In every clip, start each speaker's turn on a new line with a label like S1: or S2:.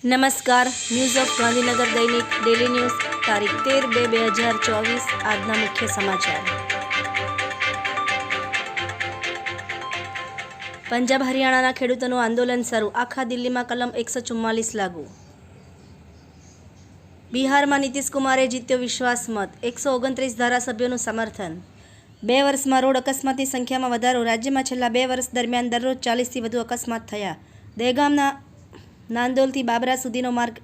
S1: નમસ્કાર, news of Gandhinagar દૈનિક daily news તારીખ 13/2/2024 આજના મુખ્ય સમાચાર. પંજાબ હરિયાણાના ખેડૂતોનું આંદોલન શરૂ, આખા દિલ્હીમાં કલમ 144 લાગુ. બિહારમાં નીતિશ કુમારે જીત્યો વિશ્વાસ મત, 129 ધારાસભ્યોનું સમર્થન. 2 વર્ષમાં રોડ અકસ્માતની સંખ્યામાં વધારો, રાજ્યમાં છેલ્લા 2 વર્ષ દરમિયાન દરરોજ 40થી વધુ અકસ્માત થયા. દહેગામના નાંદોલથી બાબરા સુધીનો માર્ગ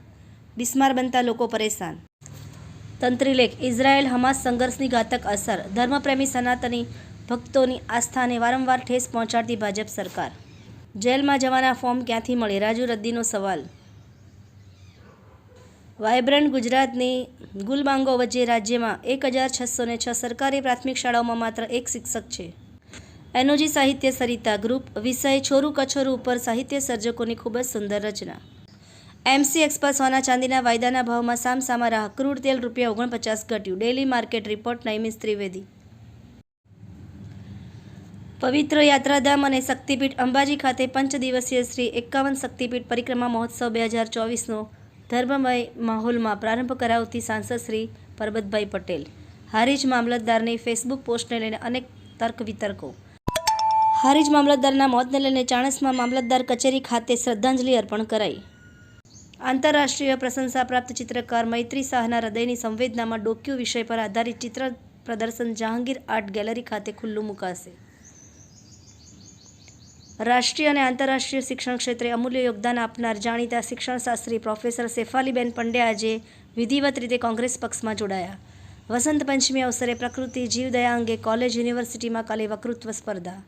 S1: બિસ્માર બનતા લોકો પરેશાન. તંત્રીલેખ: ઇઝરાયેલ હમાસ સંઘર્ષની ઘાતક અસર, ધર્મપ્રેમી સનાતની ભક્તોની આસ્થાને વારંવાર ઠેસ પહોંચાડતી ભાજપ સરકાર. જેલમાં જવાના ફોર્મ ક્યાંથી મળે? રાજુ રદ્દીનો સવાલ. વાયબ્રન્ટ ગુજરાતની ગુલમાંગો વચ્ચે રાજ્યમાં 1606 સરકારી પ્રાથમિક શાળાઓમાં માત્ર 1 શિક્ષક છે. એનોજી સાહિત્ય સરિતા ગ્રુપ, વિષય છોરું કછોરું ઉપર સાહિત્ય સર્જકોની ખૂબ જ સુંદર રચના. એમસી એક્સપ્રેસ સોના ચાંદીના વાયદાના ભાવમાં સામસામા રાહ, ક્રૂડ તેલ ₹49 ઘટ્યું. Daily market report Naimish Trivedi. પવિત્ર યાત્રાધામ અને શક્તિપીઠ અંબાજી ખાતે પંચદિવસીય શ્રી 51 શક્તિપીઠ પરિક્રમા મહોત્સવ 2024નો ધર્મમય માહોલમાં પ્રારંભ કરાવતી સાંસદ શ્રી પરબતભાઈ પટેલ. હારીજ મામલતદારની ફેસબુક પોસ્ટને લઈને અનેક તર્ક વિતર્કો. હારીજ મામલતદારના મોતને લઈને ચાણસ્મા મામલતદાર કચેરી ખાતે શ્રદ્ધાંજલિ અર્પણ કરાઈ. આંતરરાષ્ટ્રીય પ્રશંસા પ્રાપ્ત ચિત્રકાર મૈત્રી શાહના હૃદયની સંવેદનામાં ડોક્યુ વિષય પર આધારિત ચિત્ર પ્રદર્શન જહાંગીર આર્ટ ગેલેરી ખાતે ખુલ્લું મુકાશે. રાષ્ટ્રીય અને આંતરરાષ્ટ્રીય શિક્ષણ ક્ષેત્રે અમૂલ્ય યોગદાન આપનાર જાણીતા શિક્ષણશાસ્ત્રી પ્રોફેસર શેફાલીબેન પંડ્યા આજે વિધિવત રીતે કોંગ્રેસ પક્ષમાં જોડાયા. વસંત પંચમી અવસરે પ્રકૃતિ જીવદયા અંગે કોલેજ યુનિવર્સિટીમાં કાલે વક્તૃત્વ સ્પર્ધા.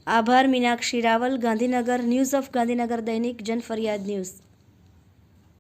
S1: આભાર. મીનાક્ષી રાવલ, ગાંધીનગર. ન્યૂઝ ઓફ ગાંધીનગર દૈનિક જનફરિયાદ ન્યૂઝ.